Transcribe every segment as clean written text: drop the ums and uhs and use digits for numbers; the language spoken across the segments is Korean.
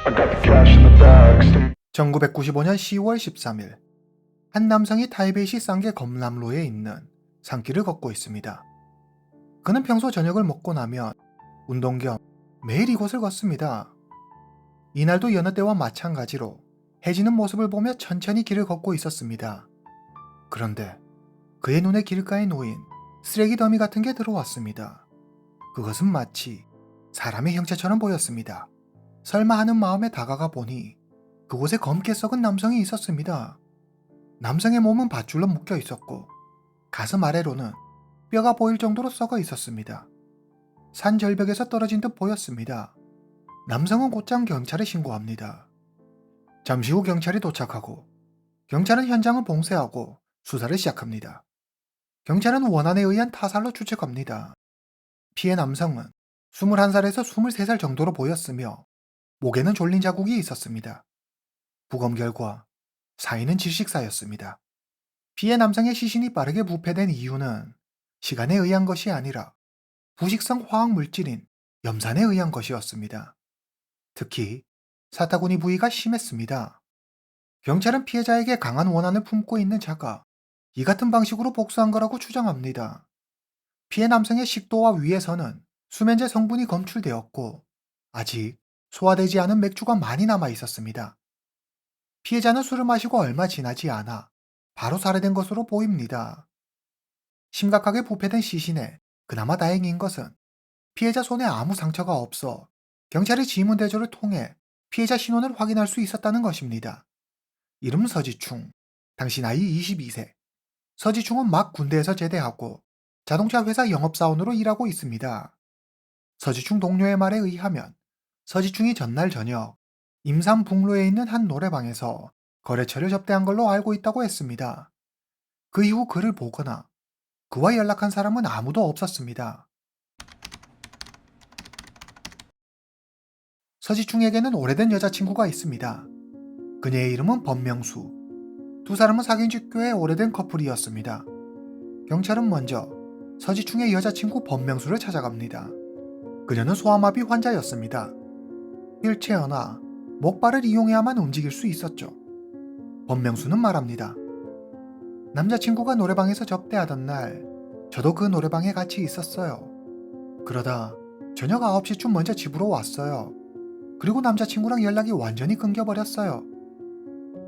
I got the cash in the bag. 1995년 10월 13일 한 남성이 타이베이시 상계 검람로에 있는 산길을 걷고 있습니다. 그는 평소 저녁을 먹고 나면 운동 겸 매일 이곳을 걷습니다. 이날도 여느 때와 마찬가지로 해지는 모습을 보며 천천히 길을 걷고 있었습니다. 그런데 그의 눈에 길가에 놓인 쓰레기 더미 같은 게 들어왔습니다. 그것은 마치 사람의 형체처럼 보였습니다. 설마 하는 마음에 다가가 보니 그곳에 검게 썩은 남성이 있었습니다. 남성의 몸은 밧줄로 묶여 있었고 가슴 아래로는 뼈가 보일 정도로 썩어 있었습니다. 산 절벽에서 떨어진 듯 보였습니다. 남성은 곧장 경찰에 신고합니다. 잠시 후 경찰이 도착하고 경찰은 현장을 봉쇄하고 수사를 시작합니다. 경찰은 원한에 의한 타살로 추측합니다. 피해 남성은 21살에서 23살 정도로 보였으며 목에는 졸린 자국이 있었습니다. 부검 결과 사인은 질식사였습니다. 피해 남성의 시신이 빠르게 부패된 이유는 시간에 의한 것이 아니라 부식성 화학 물질인 염산에 의한 것이었습니다. 특히 사타구니 부위가 심했습니다. 경찰은 피해자에게 강한 원한을 품고 있는 자가 이 같은 방식으로 복수한 거라고 추정합니다. 피해 남성의 식도와 위에서는 수면제 성분이 검출되었고 아직 소화되지 않은 맥주가 많이 남아 있었습니다. 피해자는 술을 마시고 얼마 지나지 않아 바로 살해된 것으로 보입니다. 심각하게 부패된 시신에 그나마 다행인 것은 피해자 손에 아무 상처가 없어 경찰의 지문 대조를 통해 피해자 신원을 확인할 수 있었다는 것입니다. 이름 서지충, 당시 나이 22세. 서지충은 막 군대에서 제대하고 자동차 회사 영업사원으로 일하고 있습니다. 서지충 동료의 말에 의하면 서지충이 전날 저녁 임산북로에 있는 한 노래방에서 거래처를 접대한 걸로 알고 있다고 했습니다. 그 이후 그를 보거나 그와 연락한 사람은 아무도 없었습니다. 서지충에게는 오래된 여자친구가 있습니다. 그녀의 이름은 법명수. 두 사람은 사귄 지 꽤 오래된 커플이었습니다. 경찰은 먼저 서지충의 여자친구 법명수를 찾아갑니다. 그녀는 소아마비 환자였습니다. 휠체어나 목발을 이용해야만 움직일 수 있었죠. 법명수는 말합니다. 남자친구가 노래방에서 접대하던 날 저도 그 노래방에 같이 있었어요. 그러다 저녁 9시쯤 먼저 집으로 왔어요. 그리고 남자친구랑 연락이 완전히 끊겨버렸어요.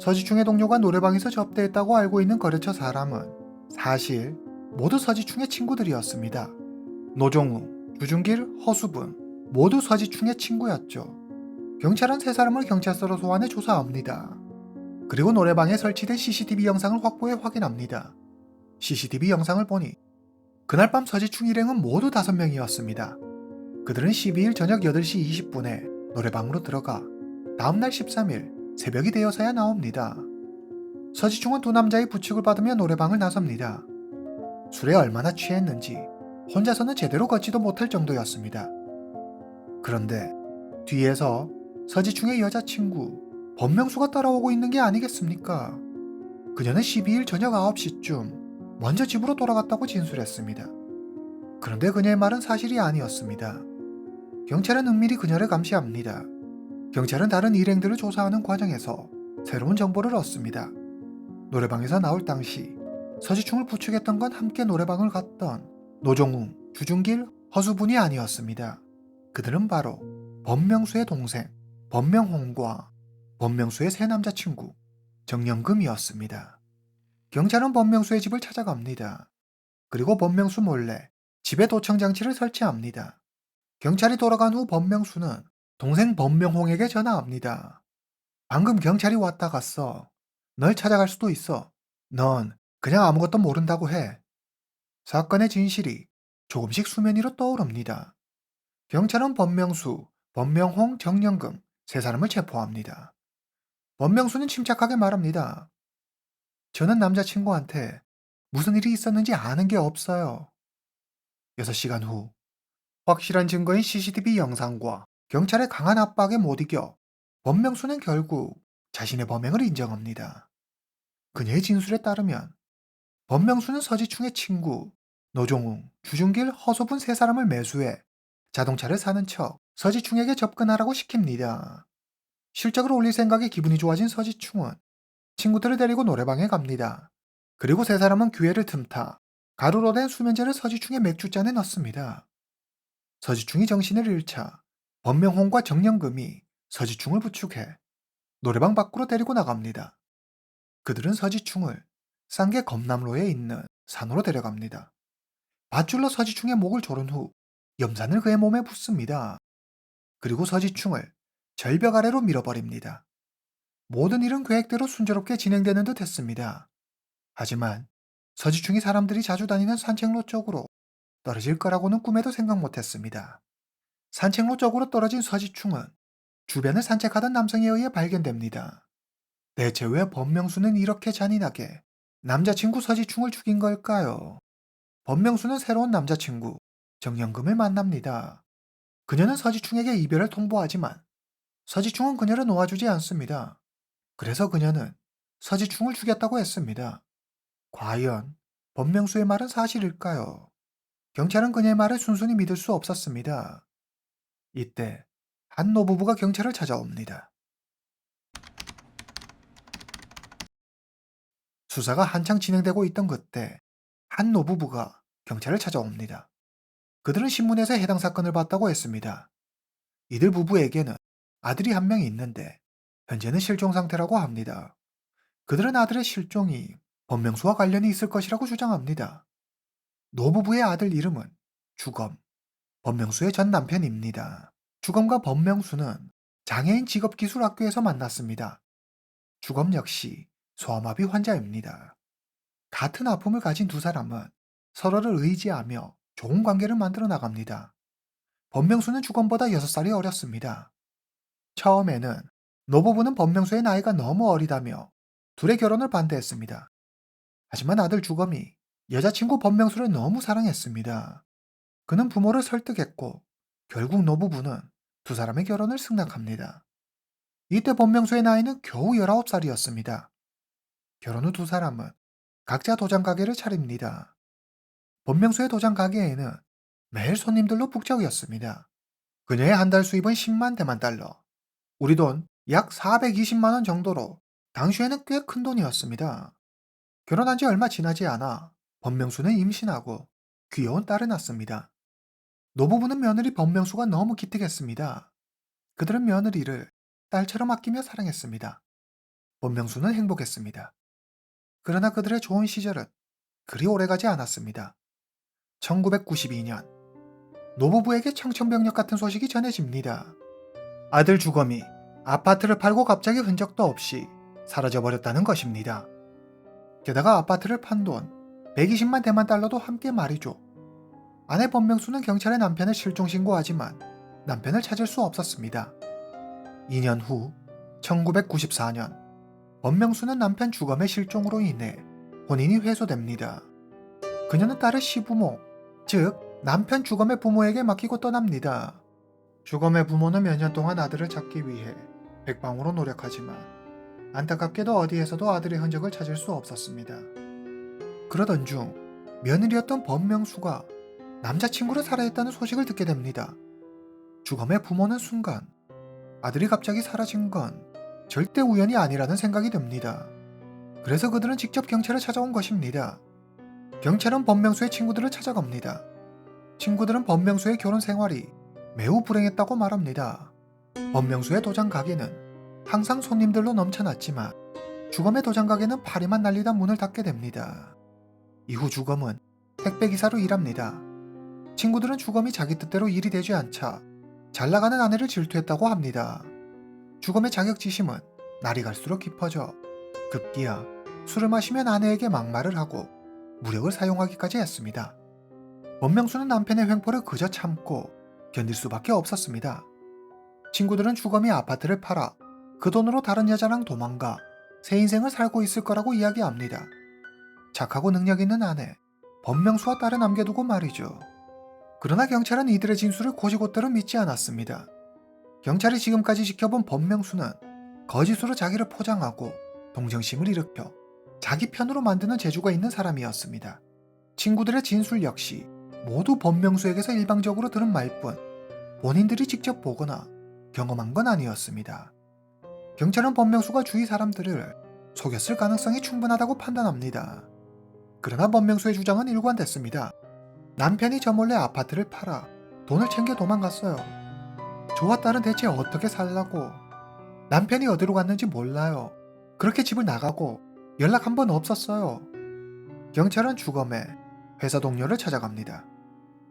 서지충의 동료가 노래방에서 접대했다고 알고 있는 거래처 사람은 사실 모두 서지충의 친구들이었습니다. 노종웅, 주중길, 허수분 모두 서지충의 친구였죠. 경찰은 세 사람을 경찰서로 소환해 조사합니다. 그리고 노래방에 설치된 CCTV 영상을 확보해 확인합니다. CCTV 영상을 보니 그날 밤 서지충 일행은 모두 5명이었습니다. 그들은 12일 저녁 8시 20분에 노래방으로 들어가 다음날 13일 새벽이 되어서야 나옵니다. 서지충은 두 남자의 부축을 받으며 노래방을 나섭니다. 술에 얼마나 취했는지 혼자서는 제대로 걷지도 못할 정도였습니다. 그런데 뒤에서 서지충의 여자친구 법명수가 따라오고 있는 게 아니겠습니까? 그녀는 12일 저녁 9시쯤 먼저 집으로 돌아갔다고 진술했습니다. 그런데 그녀의 말은 사실이 아니었습니다. 경찰은 은밀히 그녀를 감시합니다. 경찰은 다른 일행들을 조사하는 과정에서 새로운 정보를 얻습니다. 노래방에서 나올 당시 서지충을 부축했던 건 함께 노래방을 갔던 노종웅, 주중길, 허수분이 아니었습니다. 그들은 바로 법명수의 동생 법명홍과 법명수의 새 남자친구 정영금이었습니다. 경찰은 법명수의 집을 찾아갑니다. 그리고 법명수 몰래 집에 도청장치를 설치합니다. 경찰이 돌아간 후 법명수는 동생 법명홍에게 전화합니다. 방금 경찰이 왔다 갔어. 널 찾아갈 수도 있어. 넌 그냥 아무것도 모른다고 해. 사건의 진실이 조금씩 수면 위로 떠오릅니다. 경찰은 법명수, 법명홍, 정영금 세 사람을 체포합니다. 법명수는 침착하게 말합니다. 저는 남자친구한테 무슨 일이 있었는지 아는 게 없어요. 6시간 후 확실한 증거인 CCTV 영상과 경찰의 강한 압박에 못 이겨 법명수는 결국 자신의 범행을 인정합니다. 그녀의 진술에 따르면 법명수는 서지충의 친구 노종웅, 주중길, 허소분 세 사람을 매수해 자동차를 사는 척 서지충에게 접근하라고 시킵니다. 실적을 올릴 생각에 기분이 좋아진 서지충은 친구들을 데리고 노래방에 갑니다. 그리고 세 사람은 기회를 틈타 가루로 된 수면제를 서지충의 맥주잔에 넣습니다. 서지충이 정신을 잃자 범명홍과 정령금이 서지충을 부축해 노래방 밖으로 데리고 나갑니다. 그들은 서지충을 쌍계 검남로에 있는 산으로 데려갑니다. 밧줄로 서지충의 목을 조른 후 염산을 그의 몸에 붓습니다. 그리고 서지충을 절벽 아래로 밀어버립니다. 모든 일은 계획대로 순조롭게 진행되는 듯 했습니다. 하지만 서지충이 사람들이 자주 다니는 산책로 쪽으로 떨어질 거라고는 꿈에도 생각 못했습니다. 산책로 쪽으로 떨어진 서지충은 주변을 산책하던 남성에 의해 발견됩니다. 대체 왜 범명수는 이렇게 잔인하게 남자친구 서지충을 죽인 걸까요? 범명수는 새로운 남자친구 정연금을 만납니다. 그녀는 서지충에게 이별을 통보하지만 서지충은 그녀를 놓아주지 않습니다. 그래서 그녀는 서지충을 죽였다고 했습니다. 과연 범명수의 말은 사실일까요? 경찰은 그녀의 말을 순순히 믿을 수 없었습니다. 이때 한 노부부가 경찰을 찾아옵니다. 수사가 한창 진행되고 있던 그때 한 노부부가 경찰을 찾아옵니다. 그들은 신문에서 해당 사건을 봤다고 했습니다. 이들 부부에게는 아들이 한 명이 있는데 현재는 실종 상태라고 합니다. 그들은 아들의 실종이 범명수와 관련이 있을 것이라고 주장합니다. 노부부의 아들 이름은 주검, 범명수의 전 남편입니다. 주검과 범명수는 장애인 직업기술학교에서 만났습니다. 주검 역시 소아마비 환자입니다. 같은 아픔을 가진 두 사람은 서로를 의지하며 좋은 관계를 만들어 나갑니다. 범명수는 주검보다 6살이 어렸습니다. 처음에는 노부부는 범명수의 나이가 너무 어리다며 둘의 결혼을 반대했습니다. 하지만 아들 주검이 여자친구 범명수를 너무 사랑했습니다. 그는 부모를 설득했고 결국 노부부는 두 사람의 결혼을 승낙합니다. 이때 범명수의 나이는 겨우 19살이었습니다. 결혼 후 두 사람은 각자 도장 가게를 차립니다. 범명수의 도장 가게에는 매일 손님들로 북적이었습니다. 그녀의 한 달 수입은 10만 대만 달러, 우리 돈 약 420만 원 정도로 당시에는 꽤 큰 돈이었습니다. 결혼한 지 얼마 지나지 않아 범명수는 임신하고 귀여운 딸을 낳습니다. 노부부는 며느리 범명수가 너무 기특했습니다. 그들은 며느리를 딸처럼 아끼며 사랑했습니다. 범명수는 행복했습니다. 그러나 그들의 좋은 시절은 그리 오래가지 않았습니다. 1992년 노부부에게 청천벽력 같은 소식이 전해집니다. 아들 주검이 아파트를 팔고 갑자기 흔적도 없이 사라져버렸다는 것입니다. 게다가 아파트를 판 돈 120만 대만 달러도 함께 말이죠. 아내 범명수는 경찰에 남편을 실종 신고하지만 남편을 찾을 수 없었습니다. 2년 후 1994년 범명수는 남편 주검의 실종으로 인해 혼인이 회수됩니다. 그녀는 딸을 시부모, 즉 남편 주검의 부모에게 맡기고 떠납니다. 주검의 부모는 몇 년 동안 아들을 찾기 위해 백방으로 노력하지만 안타깝게도 어디에서도 아들의 흔적을 찾을 수 없었습니다. 그러던 중 며느리였던 범명수가 남자친구를 살해했다는 소식을 듣게 됩니다. 주검의 부모는 순간 아들이 갑자기 사라진 건 절대 우연이 아니라는 생각이 듭니다. 그래서 그들은 직접 경찰을 찾아온 것입니다. 경찰은 범명수의 친구들을 찾아갑니다. 친구들은 범명수의 결혼 생활이 매우 불행했다고 말합니다. 범명수의 도장 가게는 항상 손님들로 넘쳐났지만 주검의 도장 가게는 파리만 날리다 문을 닫게 됩니다. 이후 주검은 택배기사로 일합니다. 친구들은 주검이 자기 뜻대로 일이 되지 않자 잘 나가는 아내를 질투했다고 합니다. 주검의 자격지심은 날이 갈수록 깊어져 급기야 술을 마시면 아내에게 막말을 하고 무력을 사용하기까지 했습니다. 범명수는 남편의 횡포를 그저 참고 견딜 수밖에 없었습니다. 친구들은 주검이 아파트를 팔아 그 돈으로 다른 여자랑 도망가 새 인생을 살고 있을 거라고 이야기합니다. 착하고 능력 있는 아내, 범명수와 딸을 남겨두고 말이죠. 그러나 경찰은 이들의 진술을 곧이곧대로 믿지 않았습니다. 경찰이 지금까지 지켜본 범명수는 거짓으로 자기를 포장하고 동정심을 일으켜 자기 편으로 만드는 재주가 있는 사람이었습니다. 친구들의 진술 역시 모두 범명수에게서 일방적으로 들은 말뿐 본인들이 직접 보거나 경험한 건 아니었습니다. 경찰은 법명수가 주위 사람들을 속였을 가능성이 충분하다고 판단합니다. 그러나 법명수의 주장은 일관됐습니다. 남편이 저 몰래 아파트를 팔아 돈을 챙겨 도망갔어요. 저와 딸은 대체 어떻게 살라고? 남편이 어디로 갔는지 몰라요. 그렇게 집을 나가고 연락 한 번 없었어요. 경찰은 주검에 회사 동료를 찾아갑니다.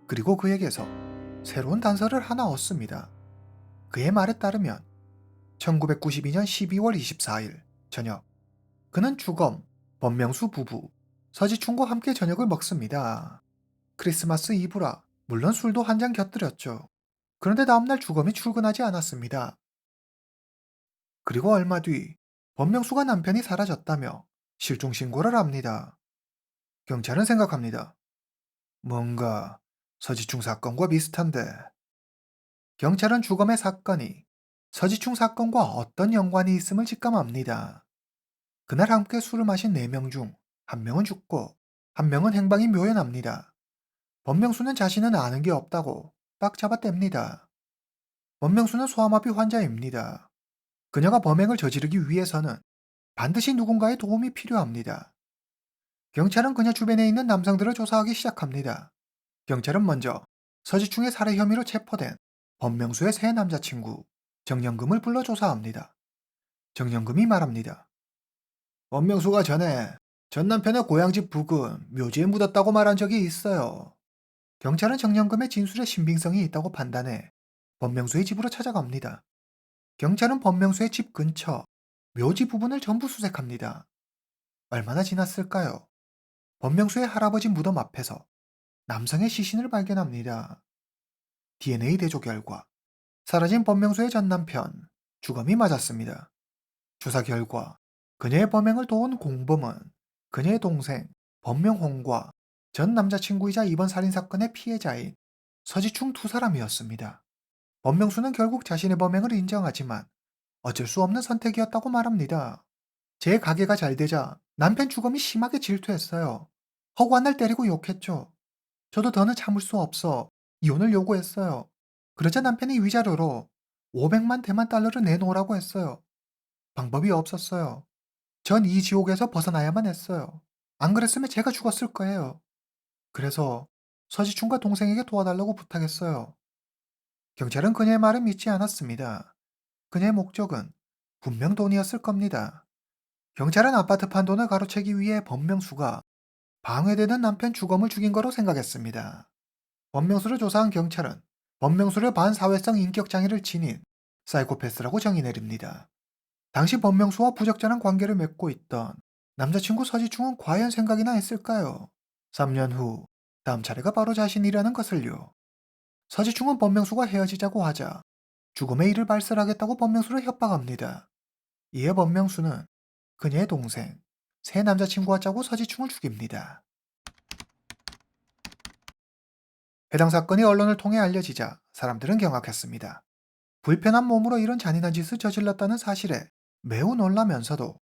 그리고 그에게서 새로운 단서를 하나 얻습니다. 그의 말에 따르면 1992년 12월 24일 저녁, 그는 주검, 법명수 부부, 서지충과 함께 저녁을 먹습니다. 크리스마스 이브라 물론 술도 한 잔 곁들였죠. 그런데 다음날 주검이 출근하지 않았습니다. 그리고 얼마 뒤 법명수가 남편이 사라졌다며 실종 신고를 합니다. 경찰은 생각합니다. 뭔가 서지충 사건과 비슷한데. 경찰은 주검의 사건이 서지충 사건과 어떤 연관이 있음을 직감합니다. 그날 함께 술을 마신 4명 중 1명은 죽고 1명은 행방이 묘연합니다. 법명수는 자신은 아는 게 없다고 딱 잡아댑니다. 법명수는 소아마비 환자입니다. 그녀가 범행을 저지르기 위해서는 반드시 누군가의 도움이 필요합니다. 경찰은 그녀 주변에 있는 남성들을 조사하기 시작합니다. 경찰은 먼저 서지충의 살해 혐의로 체포된 법명수의 새 남자친구 정영금을 불러 조사합니다. 정영금이 말합니다. 법명수가 전에 전 남편의 고향집 부근 묘지에 묻었다고 말한 적이 있어요. 경찰은 정영금의 진술에 신빙성이 있다고 판단해 법명수의 집으로 찾아갑니다. 경찰은 법명수의 집 근처 묘지 부분을 전부 수색합니다. 얼마나 지났을까요? 법명수의 할아버지 무덤 앞에서 남성의 시신을 발견합니다. DNA 대조 결과 사라진 법명수의 전 남편 주검이 맞았습니다. 조사 결과 그녀의 범행을 도운 공범은 그녀의 동생 법명홍과 전 남자친구이자 이번 살인사건의 피해자인 서지충 2사람이었습니다. 법명수는 결국 자신의 범행을 인정하지만 어쩔 수 없는 선택이었다고 말합니다. 제 가게가 잘 되자 남편 주검이 심하게 질투했어요. 허구한 날 때리고 욕했죠. 저도 더는 참을 수 없어 이혼을 요구했어요. 그러자 남편이 위자료로 500만 대만 달러를 내놓으라고 했어요. 방법이 없었어요. 전 이 지옥에서 벗어나야만 했어요. 안 그랬으면 제가 죽었을 거예요. 그래서 서지충과 동생에게 도와달라고 부탁했어요. 경찰은 그녀의 말을 믿지 않았습니다. 그녀의 목적은 분명 돈이었을 겁니다. 경찰은 아파트 판돈을 가로채기 위해 법명수가 방해되는 남편 주검을 죽인 거로 생각했습니다. 법명수를 조사한 경찰은 법명수를 반사회성 인격장애를 지닌 사이코패스라고 정의 내립니다. 당시 법명수와 부적절한 관계를 맺고 있던 남자친구 서지충은 과연 생각이나 했을까요? 3년 후 다음 차례가 바로 자신이라는 것을요. 서지충은 법명수가 헤어지자고 하자 죽음의 일을 발설하겠다고 법명수를 협박합니다. 이에 법명수는 그녀의 동생, 새 남자친구와 짜고 서지충을 죽입니다. 해당 사건이 언론을 통해 알려지자 사람들은 경악했습니다. 불편한 몸으로 이런 잔인한 짓을 저질렀다는 사실에 매우 놀라면서도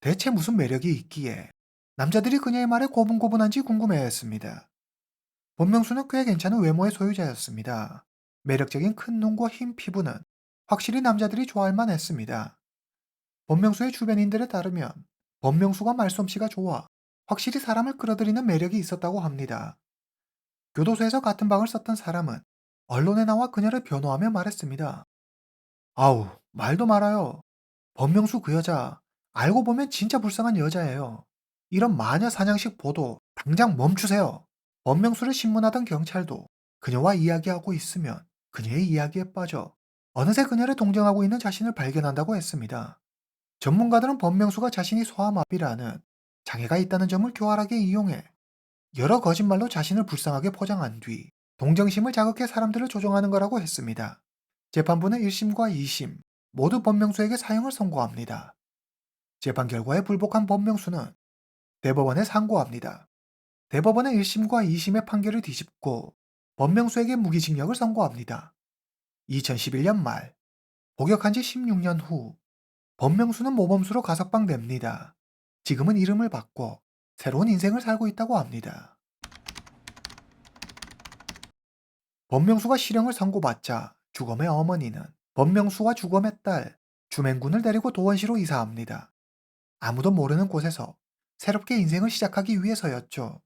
대체 무슨 매력이 있기에 남자들이 그녀의 말에 고분고분한지 궁금해했습니다. 본명수는 꽤 괜찮은 외모의 소유자였습니다. 매력적인 큰 눈과 흰 피부는 확실히 남자들이 좋아할 만했습니다. 본명수의 주변인들에 따르면 본명수가 말솜씨가 좋아 확실히 사람을 끌어들이는 매력이 있었다고 합니다. 교도소에서 같은 방을 썼던 사람은 언론에 나와 그녀를 변호하며 말했습니다. 아우, 말도 말아요. 법명수 그 여자, 알고 보면 진짜 불쌍한 여자예요. 이런 마녀 사냥식 보도 당장 멈추세요. 법명수를 신문하던 경찰도 그녀와 이야기하고 있으면 그녀의 이야기에 빠져 어느새 그녀를 동정하고 있는 자신을 발견한다고 했습니다. 전문가들은 법명수가 자신이 소아마비라는 장애가 있다는 점을 교활하게 이용해 여러 거짓말로 자신을 불쌍하게 포장한 뒤 동정심을 자극해 사람들을 조종하는 거라고 했습니다. 재판부는 1심과 2심 모두 법명수에게 사형을 선고합니다. 재판 결과에 불복한 법명수는 대법원에 상고합니다. 대법원은 1심과 2심의 판결을 뒤집고 법명수에게 무기징역을 선고합니다. 2011년 말, 복역한 지 16년 후 법명수는 모범수로 가석방됩니다. 지금은 이름을 바꿔 새로운 인생을 살고 있다고 합니다. 법명수가 실형을 선고받자 주검의 어머니는 법명수와 주검의 딸 주맹군을 데리고 도원시로 이사합니다. 아무도 모르는 곳에서 새롭게 인생을 시작하기 위해서였죠.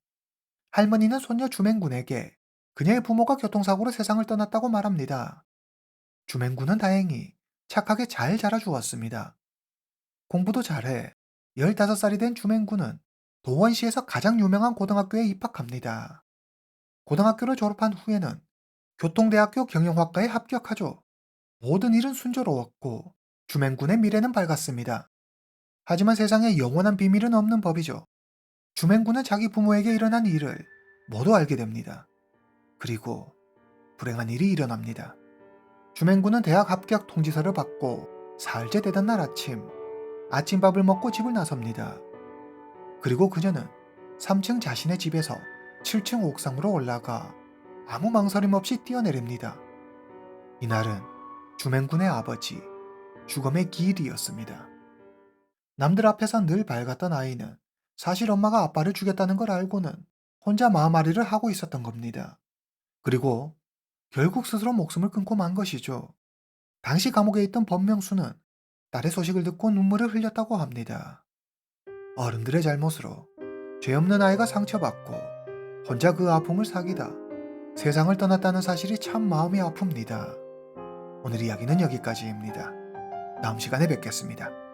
할머니는 손녀 주맹군에게 그녀의 부모가 교통사고로 세상을 떠났다고 말합니다. 주맹군은 다행히 착하게 잘 자라주었습니다. 공부도 잘해 15살이 된 주맹군은 도원시에서 가장 유명한 고등학교에 입학합니다. 고등학교를 졸업한 후에는 교통대학교 경영학과에 합격하죠. 모든 일은 순조로웠고 주맹군의 미래는 밝았습니다. 하지만 세상에 영원한 비밀은 없는 법이죠. 주맹군은 자기 부모에게 일어난 일을 모두 알게 됩니다. 그리고 불행한 일이 일어납니다. 주맹군은 대학 합격 통지서를 받고 사흘째 되던 날 아침밥을 먹고 집을 나섭니다. 그리고 그녀는 3층 자신의 집에서 7층 옥상으로 올라가 아무 망설임 없이 뛰어내립니다. 이날은 주맹군의 아버지 주검의 기일이었습니다. 남들 앞에서 늘 밝았던 아이는 사실 엄마가 아빠를 죽였다는 걸 알고는 혼자 마음앓이를 하고 있었던 겁니다. 그리고 결국 스스로 목숨을 끊고 만 것이죠. 당시 감옥에 있던 법명수는 딸의 소식을 듣고 눈물을 흘렸다고 합니다. 어른들의 잘못으로 죄 없는 아이가 상처받고 혼자 그 아픔을 사귀다 세상을 떠났다는 사실이 참 마음이 아픕니다. 오늘 이야기는 여기까지입니다. 다음 시간에 뵙겠습니다.